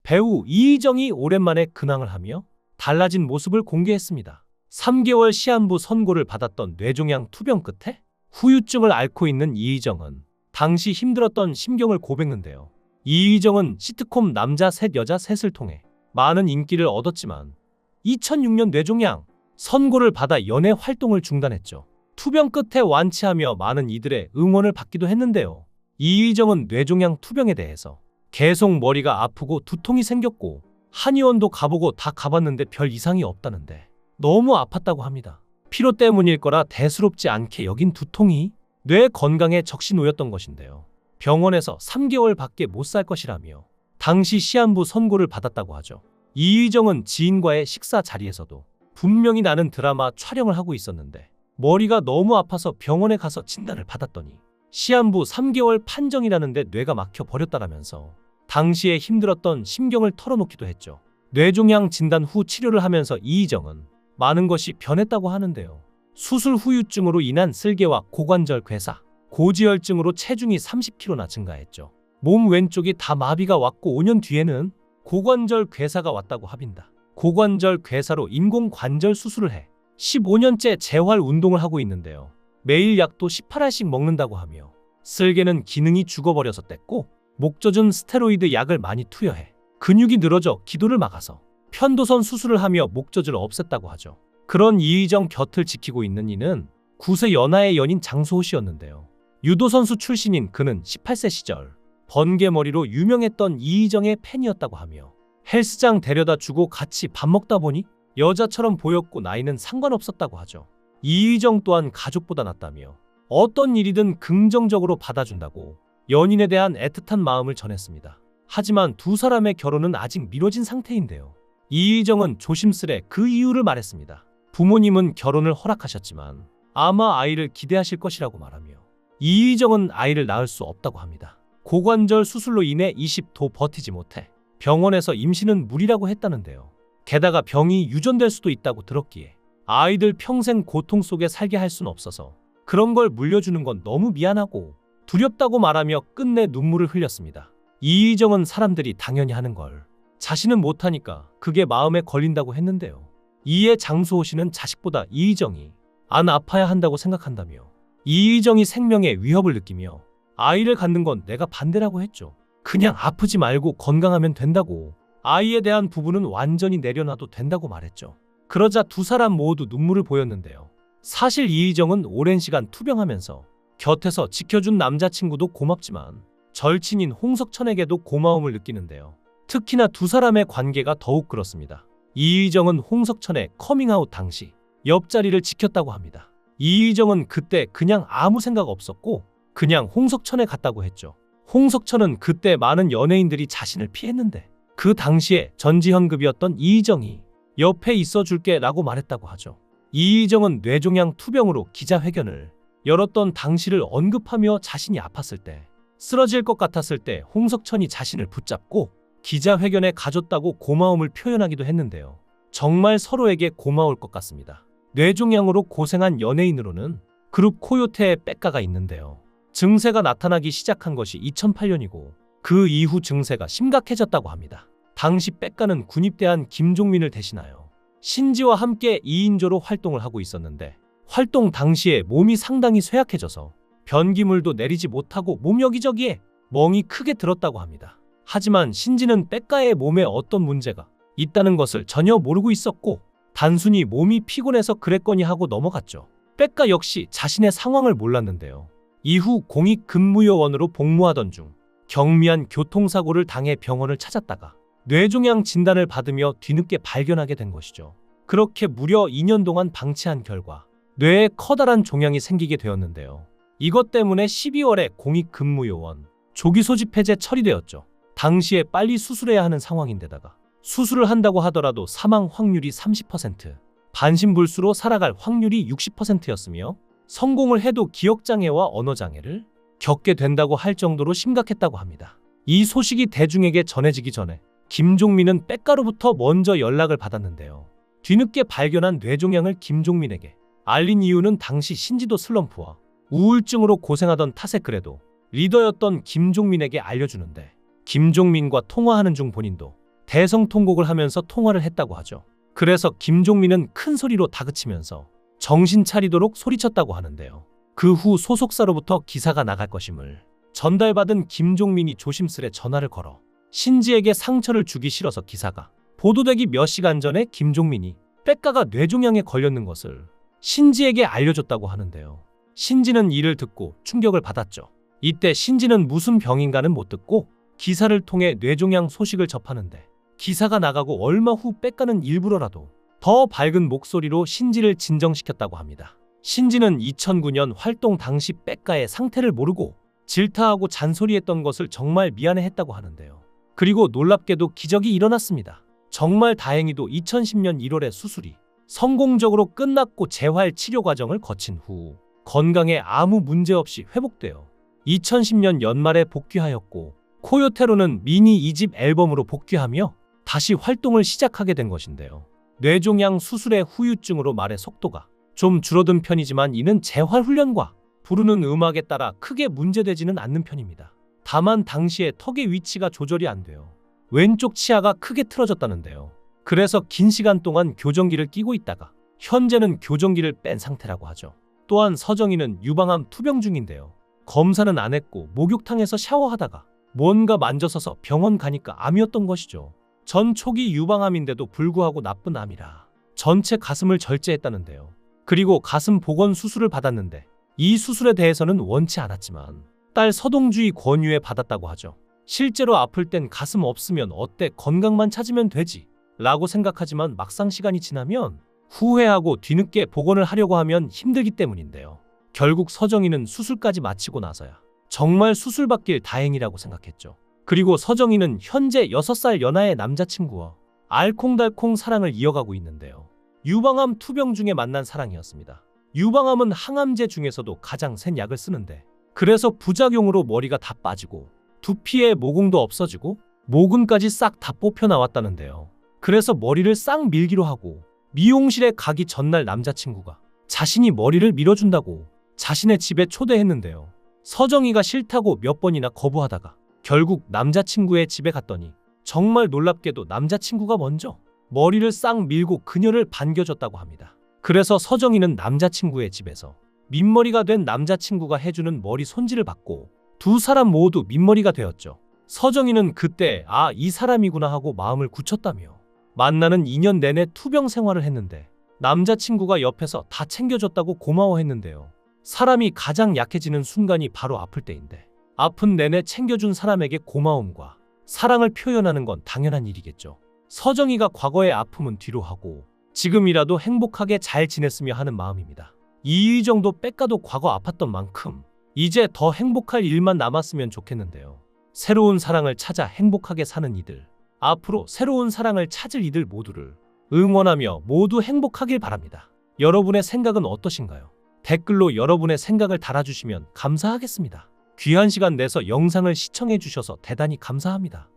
배우 이희정이 오랜만에 근황을 하며 달라진 모습을 공개했습니다. 3개월 시한부 선고를 받았던 뇌종양 투병 끝에 후유증을 앓고 있는 이희정은 당시 힘들었던 심경을 고백는데요. 이희정은 시트콤 남자 셋 여자 셋을 통해 많은 인기를 얻었지만 2006년 뇌종양 선고를 받아 연애 활동을 중단했죠. 투병 끝에 완치하며 많은 이들의 응원을 받기도 했는데요. 이희정은 뇌종양 투병에 대해서 계속 머리가 아프고 두통이 생겼고 한의원도 가보고 다 가봤는데 별 이상이 없다는데 너무 아팠다고 합니다. 피로 때문일 거라 대수롭지 않게 여긴 두통이 뇌 건강에 적시 놓였던 것인데요. 병원에서 3개월밖에 못 살 것이라며 당시 시한부 선고를 받았다고 하죠. 이희정은 지인과의 식사 자리에서도 분명히 나는 드라마 촬영을 하고 있었는데 머리가 너무 아파서 병원에 가서 진단을 받았더니 시한부 3개월 판정이라는데 뇌가 막혀 버렸다라면서 당시에 힘들었던 심경을 털어놓기도 했죠. 뇌종양 진단 후 치료를 하면서 이희정은 많은 것이 변했다고 하는데요. 수술 후유증으로 인한 쓸개와 고관절 괴사, 고지혈증으로 체중이 30kg나 증가했죠. 몸 왼쪽이 다 마비가 왔고 5년 뒤에는 고관절 괴사가 왔다고 합니다. 고관절 괴사로 인공관절 수술을 해 15년째 재활 운동을 하고 있는데요. 매일 약도 18알씩 먹는다고 하며 쓸개는 기능이 죽어버려서 뗐고 목 젖은 스테로이드 약을 많이 투여해 근육이 늘어져 기도를 막아서 편도선 수술을 하며 목젖을 없앴다고 하죠. 그런 이희정 곁을 지키고 있는 이는 9세 연하의 연인 장소호 씨였는데요. 유도선수 출신인 그는 18세 시절 번개머리로 유명했던 이희정의 팬이었다고 하며 헬스장 데려다 주고 같이 밥 먹다 보니 여자처럼 보였고 나이는 상관없었다고 하죠. 이희정 또한 가족보다 낫다며 어떤 일이든 긍정적으로 받아준다고 연인에 대한 애틋한 마음을 전했습니다. 하지만 두 사람의 결혼은 아직 미뤄진 상태인데요. 이희정은 조심스레 그 이유를 말했습니다. 부모님은 결혼을 허락하셨지만 아마 아이를 기대하실 것이라고 말하며 이희정은 아이를 낳을 수 없다고 합니다. 고관절 수술로 인해 20도 버티지 못해 병원에서 임신은 무리라고 했다는데요. 게다가 병이 유전될 수도 있다고 들었기에 아이들 평생 고통 속에 살게 할 수는 없어서 그런 걸 물려주는 건 너무 미안하고 두렵다고 말하며 끝내 눈물을 흘렸습니다. 이희정은 사람들이 당연히 하는 걸 자신은 못하니까 그게 마음에 걸린다고 했는데요. 이에 장수호 씨는 자식보다 이희정이 안 아파야 한다고 생각한다며 이희정이 생명에 위협을 느끼며 아이를 갖는 건 내가 반대라고 했죠. 그냥 아프지 말고 건강하면 된다고 아이에 대한 부분은 완전히 내려놔도 된다고 말했죠. 그러자 두 사람 모두 눈물을 보였는데요. 사실 이희정은 오랜 시간 투병하면서 곁에서 지켜준 남자친구도 고맙지만 절친인 홍석천에게도 고마움을 느끼는데요. 특히나 두 사람의 관계가 더욱 그렇습니다. 이희정은 홍석천의 커밍아웃 당시 옆자리를 지켰다고 합니다. 이희정은 그때 그냥 아무 생각 없었고 그냥 홍석천에 갔다고 했죠. 홍석천은 그때 많은 연예인들이 자신을 피했는데 그 당시에 전지현급이었던 이희정이 옆에 있어줄게 라고 말했다고 하죠. 이희정은 뇌종양 투병으로 기자회견을 열었던 당시를 언급하며 자신이 아팠을 때 쓰러질 것 같았을 때 홍석천이 자신을 붙잡고 기자회견에 가졌다고 고마움을 표현하기도 했는데요. 정말 서로에게 고마울 것 같습니다. 뇌종양으로 고생한 연예인으로는 그룹 코요태의 백가가 있는데요. 증세가 나타나기 시작한 것이 2008년이고 그 이후 증세가 심각해졌다고 합니다. 당시 백가는 군입대한 김종민을 대신하여 신지와 함께 2인조로 활동을 하고 있었는데 활동 당시에 몸이 상당히 쇠약해져서 변기물도 내리지 못하고 몸 여기저기에 멍이 크게 들었다고 합니다. 하지만 신지는 백가의 몸에 어떤 문제가 있다는 것을 전혀 모르고 있었고 단순히 몸이 피곤해서 그랬거니 하고 넘어갔죠. 백가 역시 자신의 상황을 몰랐는데요. 이후 공익근무요원으로 복무하던 중 경미한 교통사고를 당해 병원을 찾았다가 뇌종양 진단을 받으며 뒤늦게 발견하게 된 것이죠. 그렇게 무려 2년 동안 방치한 결과 뇌에 커다란 종양이 생기게 되었는데요. 이것 때문에 12월에 공익근무요원 조기 소집 해제 처리되었죠. 당시에 빨리 수술해야 하는 상황인데다가 수술을 한다고 하더라도 사망 확률이 30%, 반신불수로 살아갈 확률이 60%였으며 성공을 해도 기억장애와 언어장애를 겪게 된다고 할 정도로 심각했다고 합니다. 이 소식이 대중에게 전해지기 전에 김종민은 백가로부터 먼저 연락을 받았는데요. 뒤늦게 발견한 뇌종양을 김종민에게 알린 이유는 당시 신지도 슬럼프와 우울증으로 고생하던 탓에 그래도 리더였던 김종민에게 알려주는데 김종민과 통화하는 중 본인도 대성통곡을 하면서 통화를 했다고 하죠. 그래서 김종민은 큰 소리로 다그치면서 정신 차리도록 소리쳤다고 하는데요. 그 후 소속사로부터 기사가 나갈 것임을 전달받은 김종민이 조심스레 전화를 걸어 신지에게 상처를 주기 싫어서 기사가 보도되기 몇 시간 전에 김종민이 백가가 뇌종양에 걸렸는 것을 신지에게 알려줬다고 하는데요. 신지는 이를 듣고 충격을 받았죠. 이때 신지는 무슨 병인가는 못 듣고 기사를 통해 뇌종양 소식을 접하는데 기사가 나가고 얼마 후 백가는 일부러라도 더 밝은 목소리로 신지를 진정시켰다고 합니다. 신지는 2009년 활동 당시 백가의 상태를 모르고 질타하고 잔소리했던 것을 정말 미안해했다고 하는데요. 그리고 놀랍게도 기적이 일어났습니다. 정말 다행히도 2010년 1월에 수술이 성공적으로 끝났고 재활 치료 과정을 거친 후 건강에 아무 문제 없이 회복되어 2010년 연말에 복귀하였고 코요테로는 미니 2집 앨범으로 복귀하며 다시 활동을 시작하게 된 것인데요. 뇌종양 수술의 후유증으로 말의 속도가 좀 줄어든 편이지만 이는 재활 훈련과 부르는 음악에 따라 크게 문제되지는 않는 편입니다. 다만 당시에 턱의 위치가 조절이 안 돼요. 왼쪽 치아가 크게 틀어졌다는데요. 그래서 긴 시간 동안 교정기를 끼고 있다가 현재는 교정기를 뺀 상태라고 하죠. 또한 서정희는 유방암 투병 중인데요. 검사는 안 했고 목욕탕에서 샤워하다가 뭔가 만져서서 병원 가니까 암이었던 것이죠. 전 초기 유방암인데도 불구하고 나쁜 암이라 전체 가슴을 절제했다는데요. 그리고 가슴 복원 수술을 받았는데 이 수술에 대해서는 원치 않았지만 딸 서동주의 권유에 받았다고 하죠. 실제로 아플 땐 가슴 없으면 어때 건강만 찾으면 되지 라고 생각하지만 막상 시간이 지나면 후회하고 뒤늦게 복원을 하려고 하면 힘들기 때문인데요. 결국 서정희는 수술까지 마치고 나서야 정말 수술 받길 다행이라고 생각했죠. 그리고 서정희는 현재 6살 연하의 남자친구와 알콩달콩 사랑을 이어가고 있는데요. 유방암 투병 중에 만난 사랑이었습니다. 유방암은 항암제 중에서도 가장 센 약을 쓰는데 그래서 부작용으로 머리가 다 빠지고 두피에 모공도 없어지고 모근까지 싹 다 뽑혀 나왔다는데요. 그래서 머리를 싹 밀기로 하고 미용실에 가기 전날 남자친구가 자신이 머리를 밀어준다고 자신의 집에 초대했는데요. 서정희가 싫다고 몇 번이나 거부하다가 결국 남자친구의 집에 갔더니 정말 놀랍게도 남자친구가 먼저 머리를 싹 밀고 그녀를 반겨줬다고 합니다. 그래서 서정희는 남자친구의 집에서 민머리가 된 남자친구가 해주는 머리 손질을 받고 두 사람 모두 민머리가 되었죠. 서정희는 그때 이 사람이구나 하고 마음을 굳혔다며 만나는 2년 내내 투병 생활을 했는데 남자친구가 옆에서 다 챙겨줬다고 고마워했는데요. 사람이 가장 약해지는 순간이 바로 아플 때인데 아픈 내내 챙겨준 사람에게 고마움과 사랑을 표현하는 건 당연한 일이겠죠. 서정희가 과거의 아픔은 뒤로 하고 지금이라도 행복하게 잘 지냈으며 하는 마음입니다. 이의정도 백가도 과거 아팠던 만큼 이제 더 행복할 일만 남았으면 좋겠는데요. 새로운 사랑을 찾아 행복하게 사는 이들, 앞으로 새로운 사랑을 찾을 이들 모두를 응원하며 모두 행복하길 바랍니다. 여러분의 생각은 어떠신가요? 댓글로 여러분의 생각을 달아주시면 감사하겠습니다. 귀한 시간 내서 영상을 시청해 주셔서 대단히 감사합니다.